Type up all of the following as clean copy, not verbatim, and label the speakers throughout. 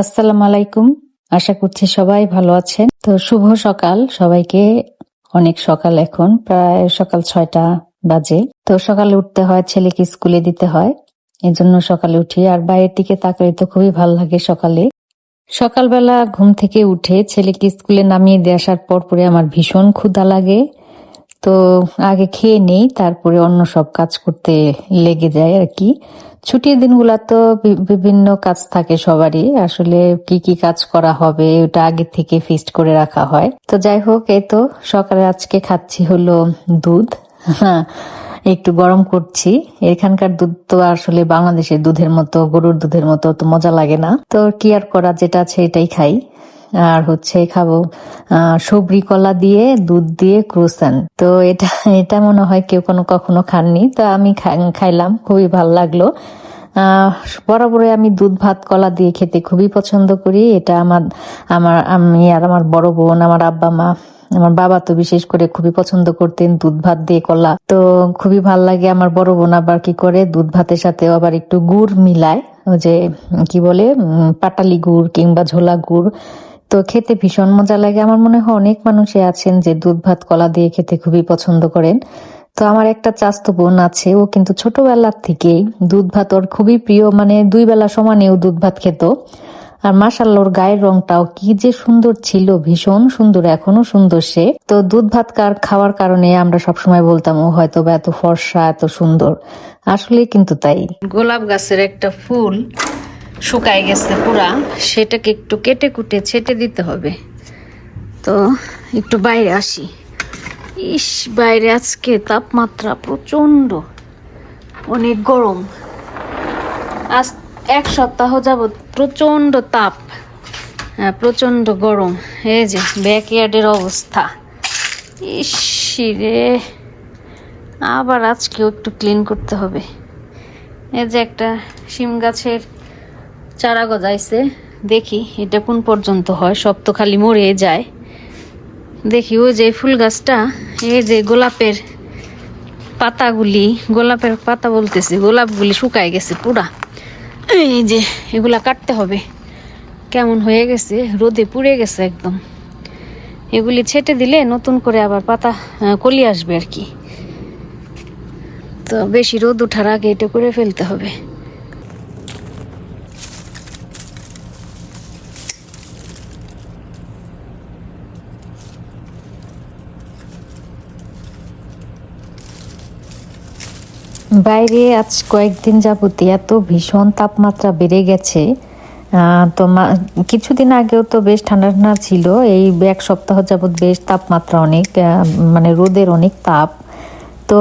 Speaker 1: আসসালামু আলাইকুম। আশা করছি সবাই ভালো আছেন। তো শুভ সকাল সবাইকে। অনেক সকাল, এখন প্রায় সকাল 6টা বাজে। তো সকালে উঠতে হয়, ছেলেকে স্কুলে দিতে হয়, এজন্য সকালে উঠি। আর বাইরের দিকে তাকালে তো খুবই ভালো লাগে সকালে। সকালবেলা ঘুম থেকে উঠে ছেলেকে স্কুলে নামিয়ে দিয়ে আসার পরে আমার ভীষণ ক্ষুধা লাগে। তো আগে খেয়ে নেই, তারপরে অন্য সব কাজ করতে লেগে যায় আর কি। ছুটির দিনগুলা তো বিভিন্ন কাজ থাকে সবারই, আসলে কি কি কাজ করা হবে ওটা আগে থেকে ফিক্সড করে রাখা হয়। তো যাই হোক, এই তো সকালে আজকে খাচ্ছি হলো দুধ। হ্যাঁ, একটু গরম করছি। এখানকার দুধ তো আসলে বাংলাদেশের দুধের মতো, গরুর দুধের মতো তো মজা লাগে না, তো কি আর করা, যেটা আছে এটাই খাই। আর হচ্ছে খাবো সবরি কলা দিয়ে দুধ দিয়ে ক্রোসান। তো এটা এটা মনে হয় কেউ কখনো খাননি, তো আমি খাইলাম, খুবই ভালো লাগলো। আহ বরাবরই আমি দুধ ভাত কলা দিয়ে খেতে খুবই পছন্দ করি। এটা আমার আমার আমি আর আমার বড় বোন, আমার আব্বা মা, আমার বাবা তো বিশেষ করে খুবই পছন্দ করতেন দুধ ভাত দিয়ে কলা। তো খুবই ভাল লাগে। আমার বড় বোন আবার কি করে, দুধ ভাতের সাথে আবার একটু গুড় মিলায়, ওই যে কি বলে পাটালি গুড় কিংবা ঝোলা গুড়। তো খেতে ভীষণ মজা লাগে। আমার মনে হয় অনেক মানুষই আছেন যে দুধ ভাত কলা দিয়ে খেতে খুবই পছন্দ করেন। তো আমার একটা চাচাতো বোন আছে, ও কিন্তু ছোটবেলার থেকেই দুধ ভাত ওর খুবই প্রিয়, মানে 2 বেলা সমানে ও দুধ ভাত খেত। আর মাশাআল্লাহ, ওর গায়ের রংটাও কি যে সুন্দর ছিল, ভীষণ সুন্দর, এখনো সুন্দর সে। তো দুধ ভাত খাওয়ার কারণে আমরা সবসময় বলতাম ও হয়তো বা এত ফর্সা, এত সুন্দর। আসলে কিন্তু তাই। গোলাপ গাছের একটা ফুল শুকায় গেছে পুরা, সেটাকে একটু কেটে কুটে ছেটে দিতে হবে। তো একটু বাইরে আসি। ইস, বাইরে আজকে তাপমাত্রা প্রচন্ড, অনেক গরম। আজ 1 সপ্তাহ যাবৎ প্রচন্ড তাপ, হ্যাঁ প্রচন্ড গরম। এই যে ব্যাকইয়ার্ডের অবস্থা, ইস রে, আবার আজকেও একটু ক্লিন করতে হবে। এই যে একটা শিম গাছের চারা গজাইছে, দেখি এটা কোন পর্যন্ত হয়। সব তো খালি মরে যায়। দেখি ওই যে ফুল গাছটা, এই যে গোলাপের পাতাগুলি, গোলাপের পাতা বলতেছি, গোলাপগুলি শুকায় গেছে পুরা। এই যে এগুলা কাটতে হবে, কেমন হয়ে গেছে, রোদে পুড়ে গেছে একদম। এগুলি ছেটে দিলে নতুন করে আবার পাতা কলি আসবে আর কি। তো বেশি রোদ ওঠার আগে এটা করে ফেলতে হবে। বাইরে আজ কয়েকদিন যাবতই এত ভীষণ তাপমাত্রা বেড়ে গেছে। তো কিছুদিন আগেও তো বেশ ঠান্ডা ঠান্ডা ছিল, এই 1 সপ্তাহ যাবত বেশ তাপমাত্রা অনেক, মানে রোদের অনেক তাপ। তো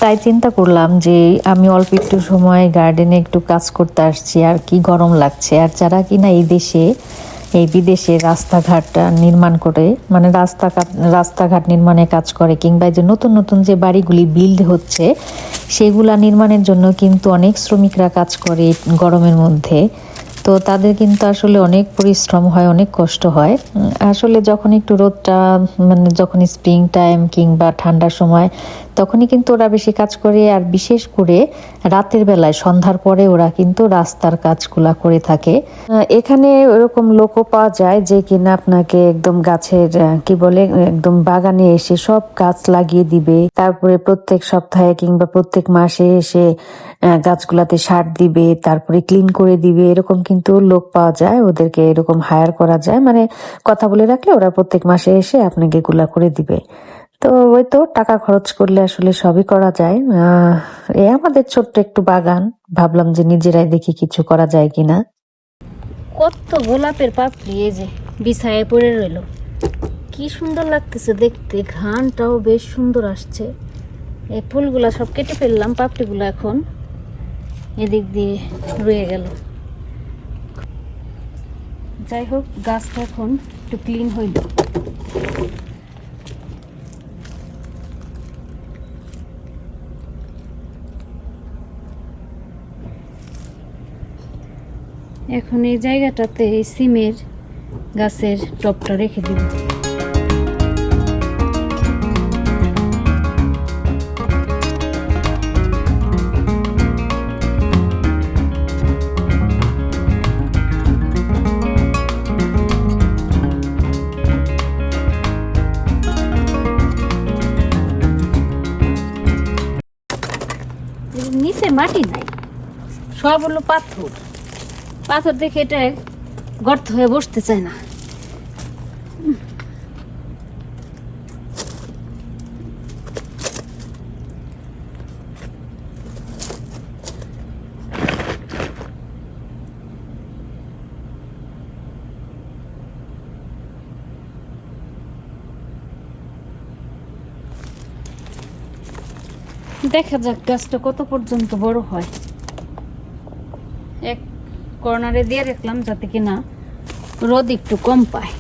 Speaker 1: তাই চিন্তা করলাম যে আমি অল্প একটু সময় গার্ডেনে একটু কাজ করতে আসছি, আর কি গরম লাগছে। আর যারা কিনা এই বিদেশে রাস্তাঘাট নির্মাণ করে, মানে রাস্তাঘাট নির্মাণে কাজ করে, কিংবা যে নতুন নতুন যে বাড়িগুলি বিল্ড হচ্ছে সেগুলা নির্মাণের জন্য কিন্তু অনেক শ্রমিকরা কাজ করে গরমের মধ্যে। তো তাদের কিন্তু আসলে অনেক পরিশ্রম হয়, অনেক কষ্ট হয়। আসলে যখন একটু রোদটা, মানে যখন স্প্রিং টাইম কিংবা ঠান্ডার সময়, তখনই কিন্তু ওরা বেশি কাজ করে। আর বিশেষ করে রাতের বেলায়, সন্ধ্যার পরে ওরা কিন্তু রাস্তার কাজগুলা করে থাকে। এখানে ওরকম লোকও পাওয়া যায় যে কিনা আপনাকে একদম গাছের কি বলে, একদম বাগানে এসে সব গাছ লাগিয়ে দিবে, তারপরে প্রত্যেক সপ্তাহে কিংবা প্রত্যেক মাসে এসে গাছগুলাতে সার দিবে, তারপরে ক্লিন করে দিবে। এরকম কিন্তু লোক পাওয়া যায়, ওদেরকে এরকম হায়ার করা যায়, মানে কথা বলে রাখলে ওরা প্রত্যেক মাসে এসে আপনাকে এগুলা করে দিবে। তো ওই তো টাকা খরচ করলে আসলে সবই করা যায়। আমাদের ছোট্ট একটু বাগান, ভাবলাম যে নিজেরাই দেখি কিছু করা যায় কিনা। কত গোলাপের পাপড়ি এই যে বিছায়ে পড়ে রইল, কি সুন্দর লাগতেছে দেখতে, ঘ্রাণটাও বেশ সুন্দর আসছে। এই ফুলগুলা সব কেটে ফেললাম, পাপড়িগুলো এখন এদিক দিয়ে রয়ে গেল। যাই হোক, গাছটা এখন একটু ক্লিন হইল। এখন এই জায়গাটাতে এই সিমের গাছের টবটা রেখে দিব।
Speaker 2: মাটি নাই, সব হলো পাথর। পাথর দেখে এটা গর্ত হয়ে বসতে চায় না। দেখা যাক গাছটা কত পর্যন্ত বড় হয়। এক কর্নারে দিয়ে রাখলাম যাতে কিনা রোদ একটু কম পায়।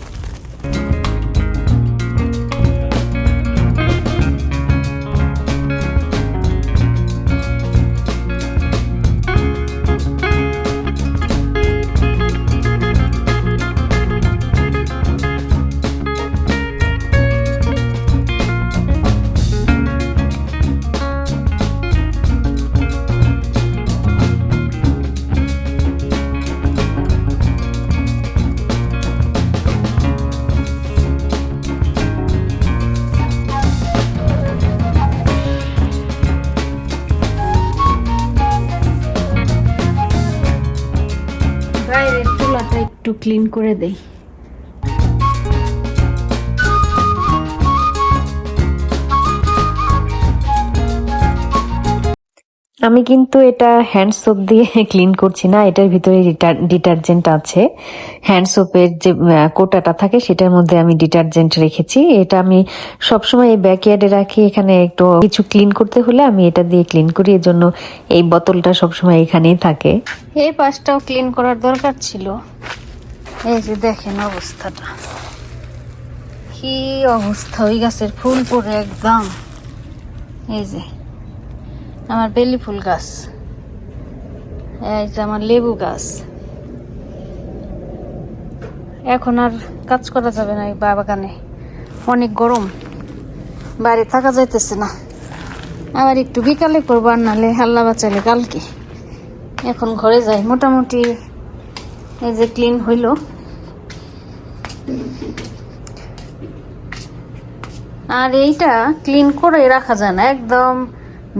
Speaker 2: বাইরের চুলাটা একটু ক্লিন করে দেই।
Speaker 1: আমি কিন্তু এটা হ্যান্ড সোপ দিয়ে ক্লিন করছি না, এটার ভিতরে ডিটারজেন্ট আছে। হ্যান্ড সোপের যে কোটাটা থাকে সেটার মধ্যে আমি ডিটারজেন্ট রেখেছি। এটা আমি সবসময় এই ব্যাকইয়ার্ডে রাখি, এখানে একটু কিছু ক্লিন করতে হলে আমি এটা দিয়ে ক্লিন করি, এর জন্য এই বোতলটা সবসময় এখানেই থাকে।
Speaker 2: এই পাশটাও ক্লিন করার দরকার ছিল। এই যে দেখেন অবস্থাটা, কি অবস্থা, ওই গাছের ফুল পড়ে একদম। এই যে আমার বেলি ফুল গাছ, এই যে আমার লেবু গাছ। এখন আর কাজ করা যাবে না এই বাগানে, অনেক গরম, বাইরে থাকা যাইতেছে না। আবার একটু বিকালে করবো, আর নাহলে হাল্লা বাঁচালে কালকে। এখন ঘরে যাই। মোটামুটি এই যে ক্লিন হইল। আর এইটা ক্লিন করে রাখা যায় না, একদম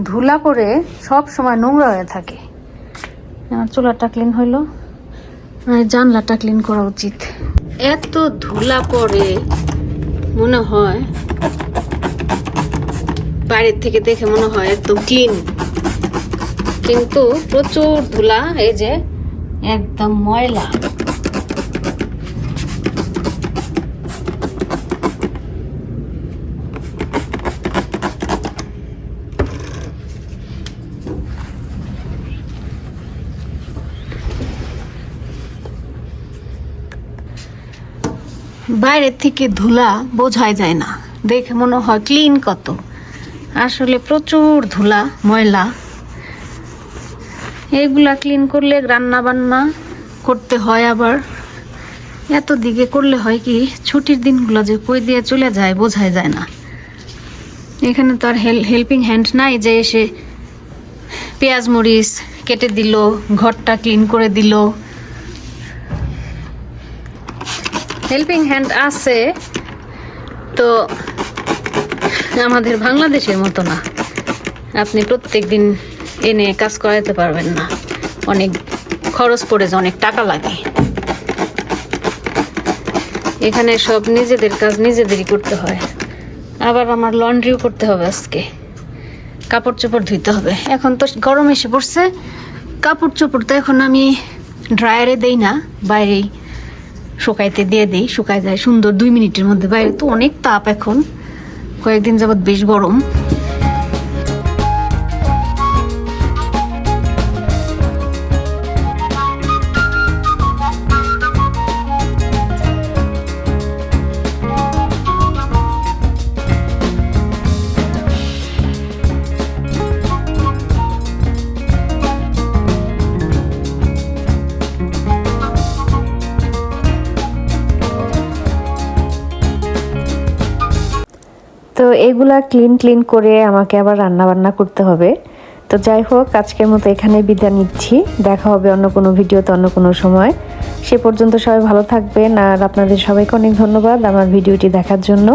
Speaker 2: ধুলা করে সব সময় নোংরা হয়ে থাকে। আমার চুলাটা ক্লিন হইল, আর জানলাটা ক্লিন করা উচিত। এত ধুলা পড়ে মনে হয়, বাইরের থেকে দেখে মনে হয় একদম ক্লিন, কিন্তু প্রচুর ধুলা। এই যে একদম ময়লা। বাইরের থেকে ধুলা বোঝাই যায় না, দেখে মনে হয় ক্লিন কত, আসলে প্রচুর ধুলা ময়লা। এইগুলা ক্লিন করলে রান্না বান্না করতে হয়, আবার এত দিকে করলে হয় কি ছুটির দিনগুলো যে কই দিয়ে চলে যায় বোঝাই যায় না। এখানে তো আর হেল্পিং হ্যান্ড নাই যে এসে পেঁয়াজ মরিচ কেটে দিল, ঘরটা ক্লিন করে দিল। হেল্পিং হ্যান্ড আছে তো আমাদের বাংলাদেশের মতো না, আপনি প্রত্যেক দিন এনে কাজ করাতে পারবেন না, অনেক খরচ পড়ে যায়, অনেক টাকা লাগে। এখানে সব নিজেদের কাজ নিজেদেরই করতে হয়। আবার আমার লন্ড্রিও করতে হবে, আজকে কাপড় চোপড় ধুইতে হবে। এখন তো গরম এসে পড়ছে, কাপড় চোপড় তো এখন আমি ড্রায়ারে দেই না, বাইরেই শুকাইতে দিয়ে দিই, শুকায় যায় সুন্দর 2 মিনিটের মধ্যে। বাইরে তো অনেক তাপ, এখন কয়েকদিন যাবৎ বেশ গরম।
Speaker 1: তো এগুলা ক্লিন করে আমাকে আবার রান্না বান্না করতে হবে। তো যাই হোক, আজকের মতো এখানে বিদায় নিচ্ছি। দেখা হবে অন্য কোনো ভিডিওতে অন্য কোনো সময়। সে পর্যন্ত সবাই ভালো থাকবেন, আর আপনাদের সবাইকে অনেক ধন্যবাদ আমার ভিডিওটি দেখার জন্য।